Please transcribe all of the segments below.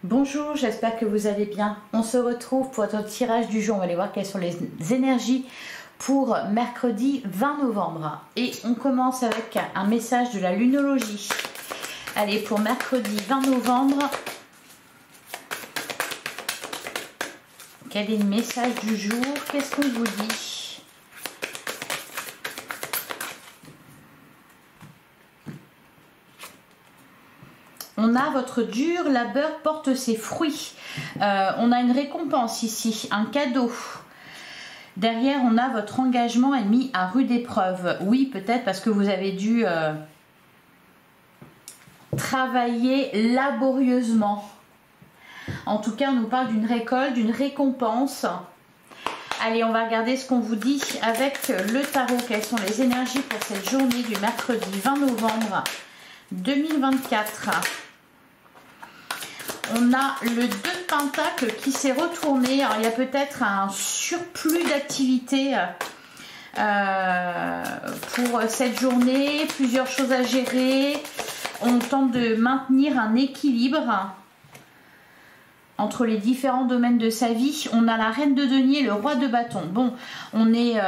Bonjour, j'espère que vous allez bien. On se retrouve pour notre tirage du jour. On va aller voir quelles sont les énergies pour mercredi 20 novembre. Et on commence avec un message de la lunologie. Allez, pour mercredi 20 novembre, quel est le message du jour? Qu'est-ce qu'on vous dit? On a votre dur labeur porte ses fruits. On a une récompense ici, un cadeau. Derrière, on a votre engagement est mis à rude épreuve. Oui, peut-être parce que vous avez dû travailler laborieusement. En tout cas, on nous parle d'une récolte, d'une récompense. Allez, on va regarder ce qu'on vous dit avec le tarot. Quelles sont les énergies pour cette journée du mercredi 20 novembre 2024. On a le 2 de Pentacle qui s'est retourné. Alors, il y a peut-être un surplus d'activité pour cette journée. Plusieurs choses à gérer. On tente de maintenir un équilibre entre les différents domaines de sa vie. On a la reine de denier, le roi de bâton. Bon, on est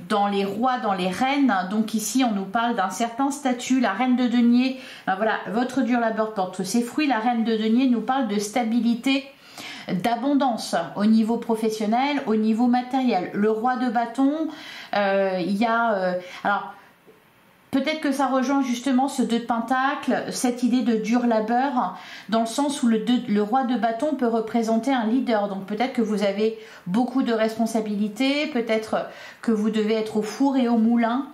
dans les rois, dans les reines. Donc ici, on nous parle d'un certain statut. La reine de denier, ben voilà, votre dur labeur porte ses fruits. La reine de denier nous parle de stabilité, d'abondance au niveau professionnel, au niveau matériel. Le roi de bâton, il y a... alors, peut-être que ça rejoint justement ce 2 de Pentacle, cette idée de dur labeur, dans le sens où le roi de bâton peut représenter un leader. Donc peut-être que vous avez beaucoup de responsabilités, peut-être que vous devez être au four et au moulin.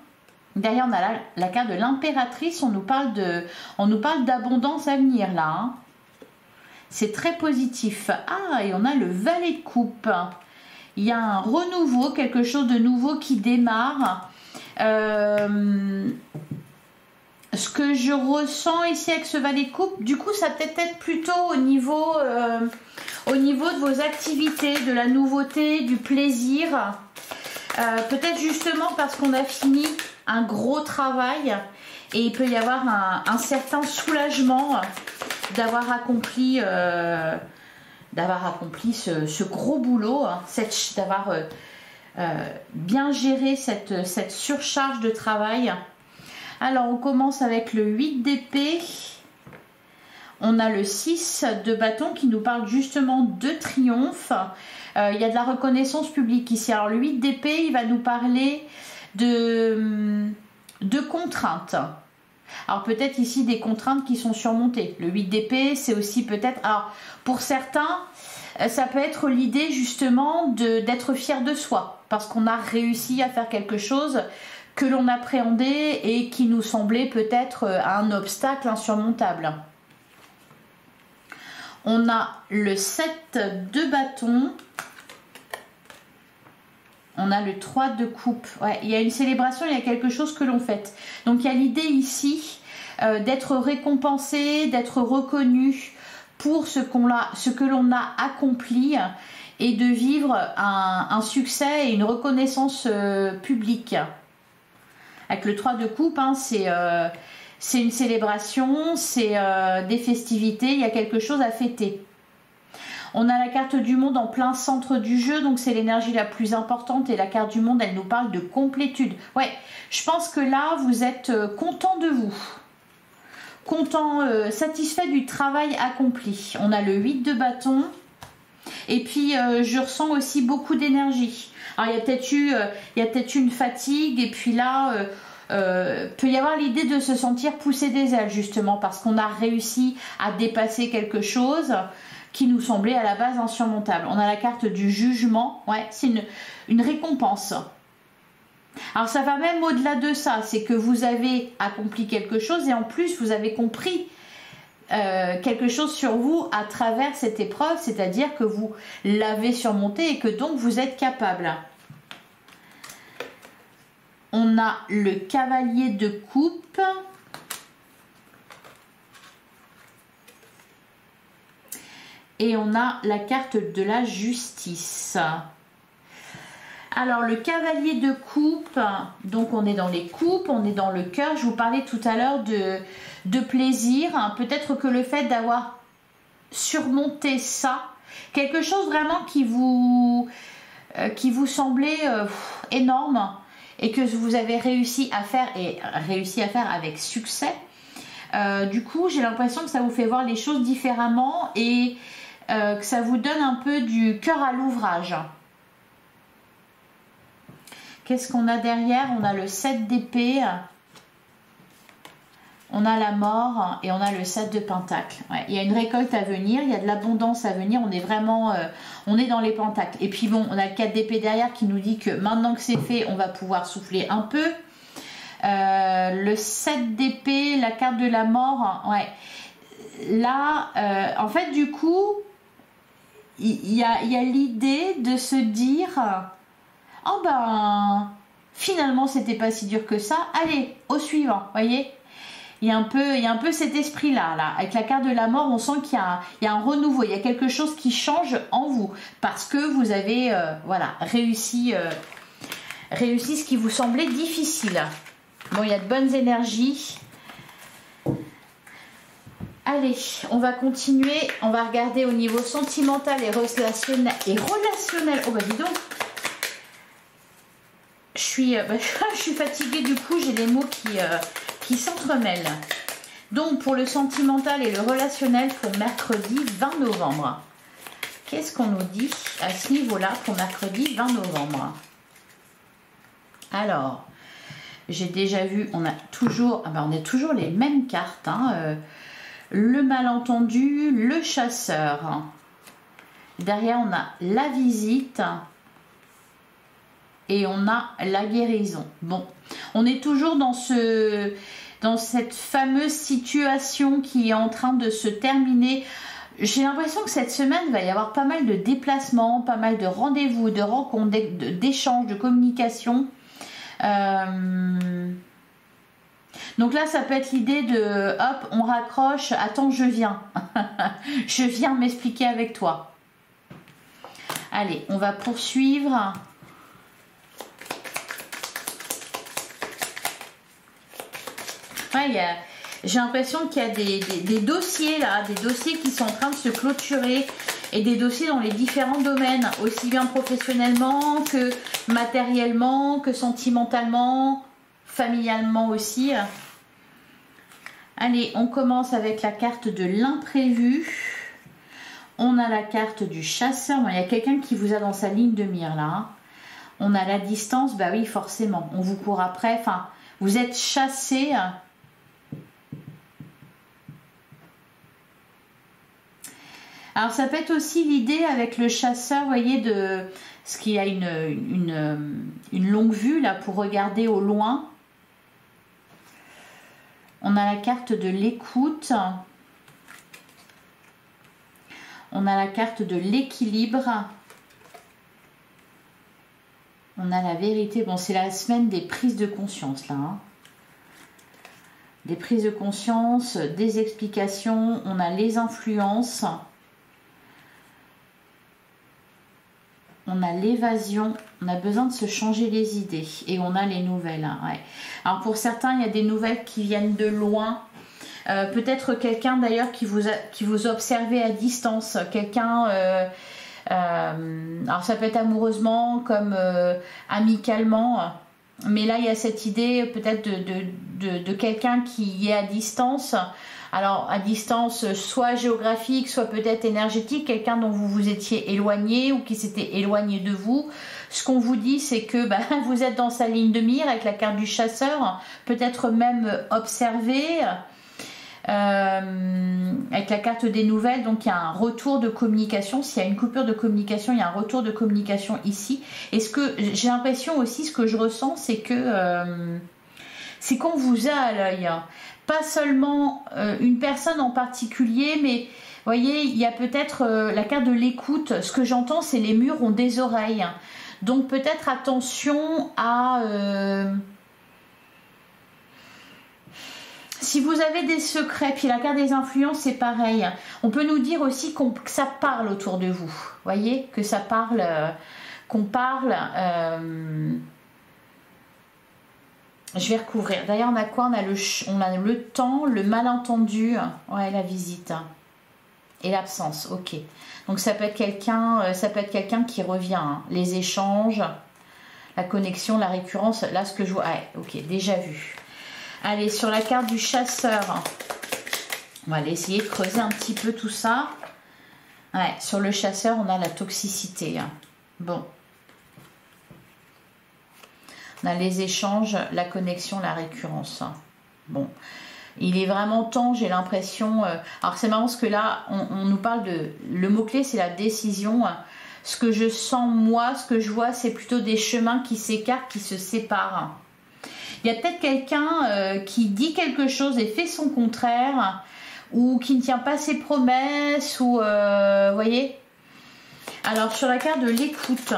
Derrière, on a la carte de l'impératrice, on nous parle d'abondance à venir là. Hein. C'est très positif. Ah, et on a le valet de coupe. Il y a un renouveau, quelque chose de nouveau qui démarre. Ce que je ressens ici avec ce valet de coupe, du coup ça peut être plutôt au niveau de vos activités, de la nouveauté, du plaisir, peut-être justement parce qu'on a fini un gros travail et il peut y avoir un certain soulagement d'avoir accompli ce gros boulot, hein, d'avoir bien gérer cette surcharge de travail. Alors on commence avec le 8 d'épée. On a le 6 de bâton qui nous parle justement de triomphe. Il y a de la reconnaissance publique ici. Alors le 8 d'épée, il va nous parler de contraintes. Alors peut-être ici des contraintes qui sont surmontées. Le 8 d'épée, c'est aussi peut-être... Alors pour certains, ça peut être l'idée justement d'être fier de soi. Parce qu'on a réussi à faire quelque chose que l'on appréhendait et qui nous semblait peut-être un obstacle insurmontable. On a le 7 de bâton. On a le 3 de coupe. Ouais, il y a une célébration, il y a quelque chose que l'on fête. Donc il y a l'idée ici d'être récompensé, d'être reconnu pour ce que l'on a accompli et de vivre un succès et une reconnaissance publique. Avec le 3 de coupe, hein, c'est une célébration, c'est des festivités, il y a quelque chose à fêter. On a la carte du monde en plein centre du jeu, donc c'est l'énergie la plus importante et la carte du monde, elle nous parle de complétude. Ouais, je pense que là, vous êtes content de vous. Content, satisfait du travail accompli. On a le 8 de bâton. Et puis, je ressens aussi beaucoup d'énergie. Alors, il y a peut-être une fatigue. Et puis là, peut y avoir l'idée de se sentir pousser des ailes, justement, parce qu'on a réussi à dépasser quelque chose qui nous semblait à la base insurmontable. On a la carte du jugement. Ouais, c'est une récompense. Alors, ça va même au-delà de ça. C'est que vous avez accompli quelque chose et en plus, vous avez compris quelque chose sur vous à travers cette épreuve, c'est-à-dire que vous l'avez surmonté et que donc vous êtes capable. On a le cavalier de coupe. Et on a la carte de la justice. Alors le cavalier de coupe, donc on est dans les coupes, on est dans le cœur. Je vous parlais tout à l'heure de plaisir. Peut-être que le fait d'avoir surmonter ça. Quelque chose vraiment qui vous semblait énorme et que vous avez réussi à faire avec succès. Du coup, j'ai l'impression que ça vous fait voir les choses différemment et que ça vous donne un peu du cœur à l'ouvrage. Qu'est-ce qu'on a derrière? On a le 7 d'épée, on a la mort et on a le 7 de pentacle. Ouais, il y a une récolte à venir, il y a de l'abondance à venir, on est vraiment on est dans les pentacles. Et puis bon, on a le 4 d'épée derrière qui nous dit que maintenant que c'est fait, on va pouvoir souffler un peu. Le 7 d'épée, la carte de la mort, ouais. Là, en fait, du coup, il y a l'idée de se dire... Oh ben, finalement, c'était pas si dur que ça. Allez, au suivant, voyez. Il y a un peu cet esprit-là. Là. Avec la carte de la mort, on sent qu'il y a un renouveau. Il y a quelque chose qui change en vous. Parce que vous avez voilà, réussi ce qui vous semblait difficile. Bon, il y a de bonnes énergies. Allez, on va continuer. On va regarder au niveau sentimental et relationnel. Oh bah dis donc. Je suis fatiguée, du coup, j'ai les mots qui s'entremêlent. Donc, pour le sentimental et le relationnel pour mercredi 20 novembre. Qu'est-ce qu'on nous dit à ce niveau-là pour mercredi 20 novembre? Alors, j'ai déjà vu, on a toujours les mêmes cartes. Hein, le malentendu, le chasseur. Derrière, on a la visite. Et on a la guérison. Bon, on est toujours dans cette fameuse situation qui est en train de se terminer. J'ai l'impression que cette semaine, il va y avoir pas mal de déplacements, pas mal de rendez-vous, de rencontres, d'échanges, de communication. Donc là, ça peut être l'idée de, hop, on raccroche, attends, je viens. Je viens m'expliquer avec toi. Allez, on va poursuivre. Ouais, j'ai l'impression qu'il y a des dossiers là, des dossiers qui sont en train de se clôturer et des dossiers dans les différents domaines, aussi bien professionnellement que matériellement, que sentimentalement, familialement aussi. Allez, on commence avec la carte de l'imprévu. On a la carte du chasseur. Bon, il y a quelqu'un qui vous a dans sa ligne de mire là. On a la distance, bah oui, forcément. On vous court après. Enfin, vous êtes chassé. Alors ça peut être aussi l'idée avec le chasseur, vous voyez, de ce qui a une longue vue là pour regarder au loin. On a la carte de l'écoute. On a la carte de l'équilibre. On a la vérité. Bon, c'est la semaine des prises de conscience là. Hein. Des prises de conscience, des explications. On a les influences. On a l'évasion, on a besoin de se changer les idées et on a les nouvelles. Hein, ouais. Alors pour certains, il y a des nouvelles qui viennent de loin. Peut-être quelqu'un d'ailleurs qui vous observez à distance. Quelqu'un, alors ça peut être amoureusement comme amicalement. Mais là, il y a cette idée peut-être de quelqu'un qui est à distance. Alors, à distance, soit géographique, soit peut-être énergétique, quelqu'un dont vous vous étiez éloigné ou qui s'était éloigné de vous. Ce qu'on vous dit, c'est que vous êtes dans sa ligne de mire avec la carte du chasseur, peut-être même observé, avec la carte des nouvelles. Donc, il y a un retour de communication. S'il y a une coupure de communication, il y a un retour de communication ici. Et ce que j'ai l'impression aussi, ce que je ressens, c'est que c'est qu'on vous a à l'œil. Pas seulement une personne en particulier, mais vous voyez, il y a peut-être la carte de l'écoute. Ce que j'entends, c'est les murs ont des oreilles. Donc peut-être attention à... si vous avez des secrets, puis la carte des influences, c'est pareil. On peut nous dire aussi que ça parle autour de vous. Vous voyez, que ça parle, qu'on parle... Je vais recouvrir. D'ailleurs, on a quoi? On a le temps, le malentendu. Ouais, la visite. Et l'absence, ok. Donc ça peut être quelqu'un qui revient. Hein. Les échanges, la connexion, la récurrence. Là, ce que je vois... Ouais, ok, déjà vu. Allez, sur la carte du chasseur, on va aller essayer de creuser un petit peu tout ça. Ouais, sur le chasseur, on a la toxicité. Hein. Bon. On a les échanges, la connexion, la récurrence. Hein. Bon. Il est vraiment temps, j'ai l'impression... alors c'est marrant parce que là, on nous parle de... Le mot-clé, c'est la décision. Ce que je sens, moi, ce que je vois, c'est plutôt des chemins qui s'écartent, qui se séparent. Il y a peut-être quelqu'un qui dit quelque chose et fait son contraire, ou qui ne tient pas ses promesses, ou... vous voyez? Alors, sur la carte de l'écoute...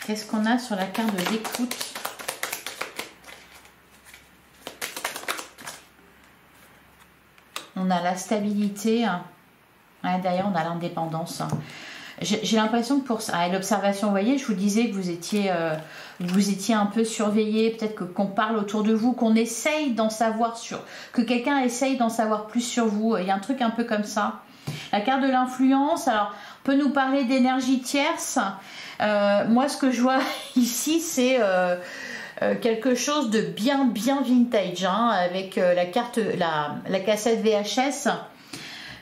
Qu'est-ce qu'on a sur la carte de l'écoute? On a la stabilité. Ouais, d'ailleurs, on a l'indépendance. J'ai l'impression que pour ça, l'observation, vous voyez, je vous disais que vous étiez un peu surveillé, peut-être qu'on parle autour de vous, qu'on essaye d'en savoir que quelqu'un essaye d'en savoir plus sur vous. Il y a un truc un peu comme ça. La carte de l'influence, alors, on peut nous parler d'énergie tierce. Moi, ce que je vois ici, c'est quelque chose de bien vintage, hein, avec la cassette VHS.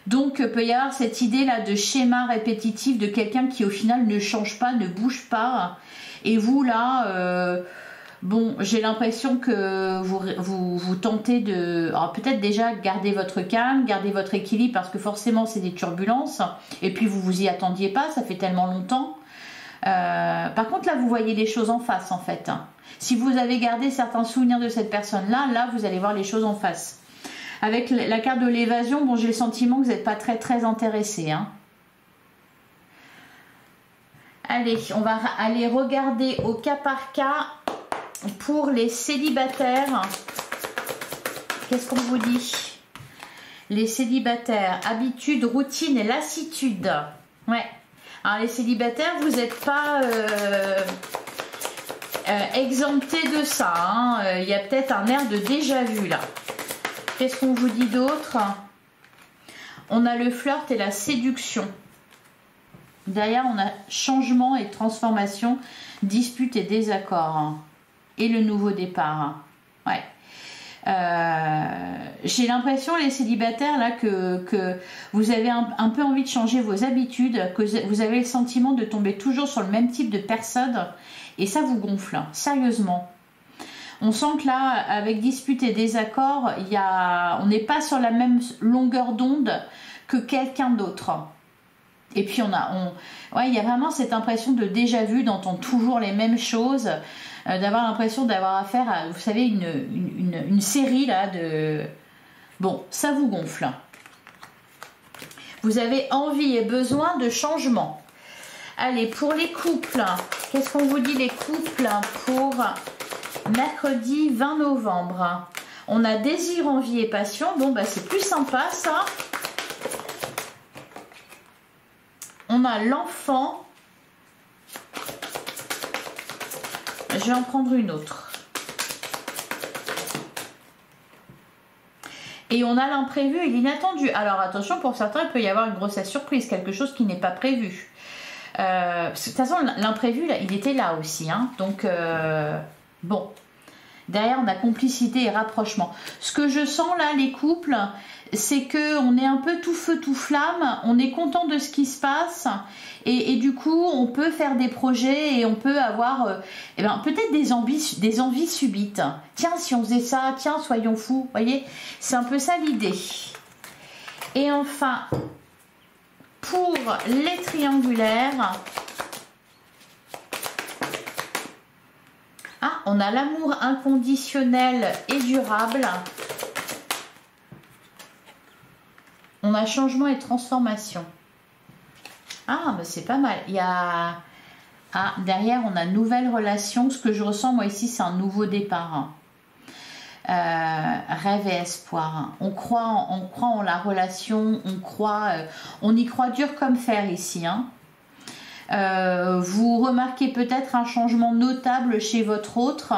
Donc, peut y avoir cette idée-là de schéma répétitif de quelqu'un qui, au final, ne change pas, ne bouge pas. Et vous, là, bon, j'ai l'impression que vous tentez de... Alors, peut-être déjà garder votre calme, garder votre équilibre, parce que forcément, c'est des turbulences. Et puis, vous vous y attendiez pas, ça fait tellement longtemps. Par contre, là, vous voyez les choses en face, en fait. Si vous avez gardé certains souvenirs de cette personne-là, là, vous allez voir les choses en face. Avec la carte de l'évasion, bon, j'ai le sentiment que vous n'êtes pas très intéressé. Hein. Allez, on va aller regarder au cas par cas pour les célibataires. Qu'est-ce qu'on vous dit? Les célibataires, habitude, routine et lassitude. Ouais. Alors les célibataires, vous n'êtes pas exemptés de ça. Hein. Il y a peut-être un air de déjà-vu là. Qu'est-ce qu'on vous dit d'autre? On a le flirt et la séduction. Derrière, on a changement et transformation, dispute et désaccord. Hein. Et le nouveau départ. Hein. Ouais. J'ai l'impression, les célibataires, là, que vous avez un peu envie de changer vos habitudes, que vous avez le sentiment de tomber toujours sur le même type de personne, et ça vous gonfle, hein, sérieusement. On sent que là, avec dispute et désaccord, on n'est pas sur la même longueur d'onde que quelqu'un d'autre. Et puis il y a vraiment cette impression de déjà-vu, d'entendre toujours les mêmes choses, d'avoir l'impression d'avoir affaire à, vous savez, une série là de... Bon, ça vous gonfle. Vous avez envie et besoin de changement. Allez, pour les couples, qu'est-ce qu'on vous dit les couples pour mercredi 20 novembre? On a désir, envie et passion. Bon, bah c'est plus sympa ça. On a l'enfant. Je vais en prendre une autre. Et on a l'imprévu et l'inattendu. Alors attention, pour certains, il peut y avoir une grossesse surprise, quelque chose qui n'est pas prévu. De toute façon, l'imprévu, il était là aussi. Hein. Donc, bon. Derrière, on a complicité et rapprochement. Ce que je sens là, les couples, c'est qu'on est un peu tout feu, tout flamme. On est content de ce qui se passe. Et du coup, on peut faire des projets et on peut avoir peut-être des envies subites. Tiens, si on faisait ça, tiens, soyons fous. Vous voyez, c'est un peu ça l'idée. Et enfin, pour les triangulaires... Ah, on a l'amour inconditionnel et durable. On a changement et transformation. Ah, bah c'est pas mal. Il y a... Ah, derrière, on a nouvelle relation. Ce que je ressens, moi, ici, c'est un nouveau départ. Rêve et espoir. On croit en la relation. On y croit dur comme fer ici. Hein. Vous remarquez peut-être un changement notable chez votre autre.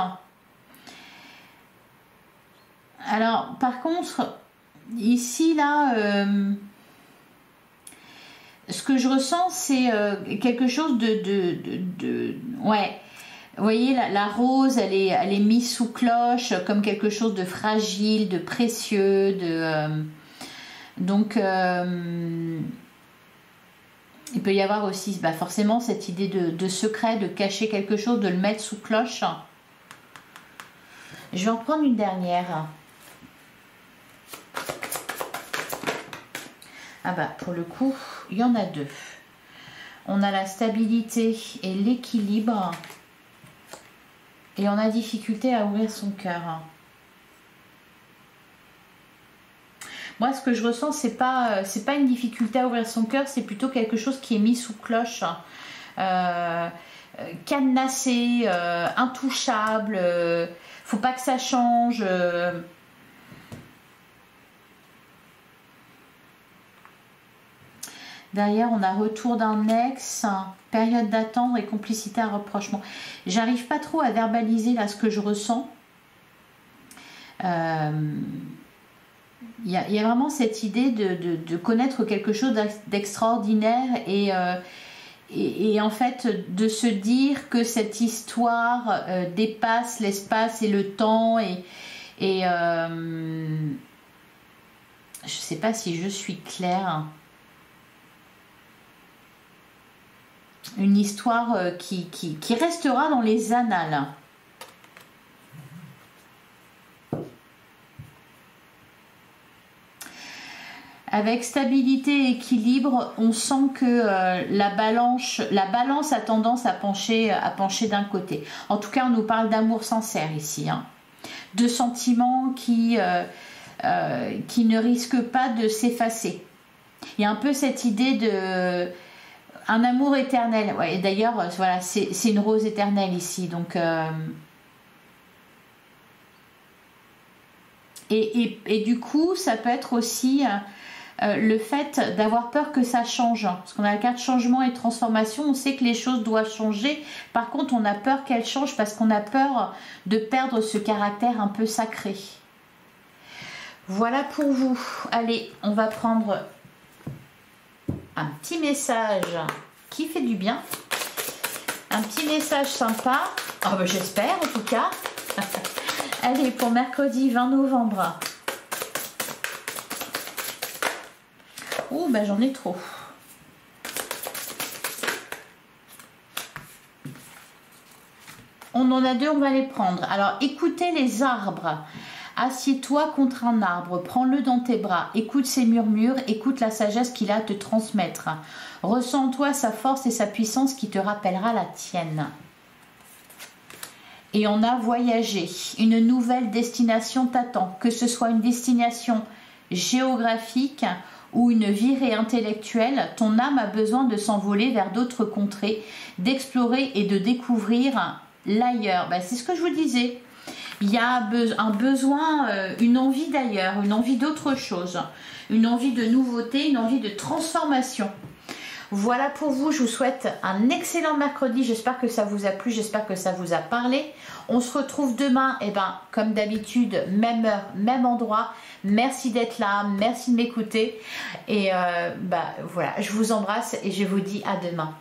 Alors, par contre, ici, là, ce que je ressens, c'est quelque chose ouais. Vous voyez, la rose, elle est mise sous cloche comme quelque chose de fragile, de précieux, donc, il peut y avoir aussi forcément cette idée de secret, de cacher quelque chose, de le mettre sous cloche. Je vais en prendre une dernière. Ah bah, pour le coup, il y en a deux. On a la stabilité et l'équilibre. Et on a difficulté à ouvrir son cœur. Moi, ce que je ressens, c'est pas une difficulté à ouvrir son cœur, c'est plutôt quelque chose qui est mis sous cloche, cadenassé, intouchable. Faut pas que ça change. Derrière, on a retour d'un ex, période d'attente et complicité à rapprochement. J'arrive pas trop à verbaliser là ce que je ressens. Il y a vraiment cette idée de connaître quelque chose d'extraordinaire et en fait de se dire que cette histoire dépasse l'espace et le temps et je sais pas si je suis claire. Une histoire qui restera dans les annales. Avec stabilité et équilibre, on sent que la balance a tendance à pencher d'un côté. En tout cas, on nous parle d'amour sincère ici, hein. De sentiments qui ne risquent pas de s'effacer. Il y a un peu cette idée de un amour éternel. Ouais, d'ailleurs, voilà, c'est une rose éternelle ici. Donc, et du coup, ça peut être aussi le fait d'avoir peur que ça change. Parce qu'on a la carte changement et transformation. On sait que les choses doivent changer. Par contre, on a peur qu'elles changent parce qu'on a peur de perdre ce caractère un peu sacré. Voilà pour vous. Allez, on va prendre un petit message qui fait du bien, un petit message sympa, oh ben j'espère en tout cas. Allez, pour mercredi 20 novembre. Oh ben j'en ai trop. On en a deux, on va les prendre. Alors écoutez les arbres. Assieds-toi contre un arbre, prends-le dans tes bras, écoute ses murmures, écoute la sagesse qu'il a à te transmettre. Ressens en toi sa force et sa puissance qui te rappellera la tienne. Et on a voyagé, une nouvelle destination t'attend, que ce soit une destination géographique ou une virée intellectuelle, ton âme a besoin de s'envoler vers d'autres contrées, d'explorer et de découvrir l'ailleurs. Ben, c'est ce que je vous disais. Il y a un besoin, une envie d'ailleurs, une envie d'autre chose, une envie de nouveauté, une envie de transformation. Voilà pour vous, je vous souhaite un excellent mercredi, j'espère que ça vous a plu, j'espère que ça vous a parlé. On se retrouve demain, et ben, comme d'habitude, même heure, même endroit. Merci d'être là, merci de m'écouter. Et voilà, je vous embrasse et je vous dis à demain.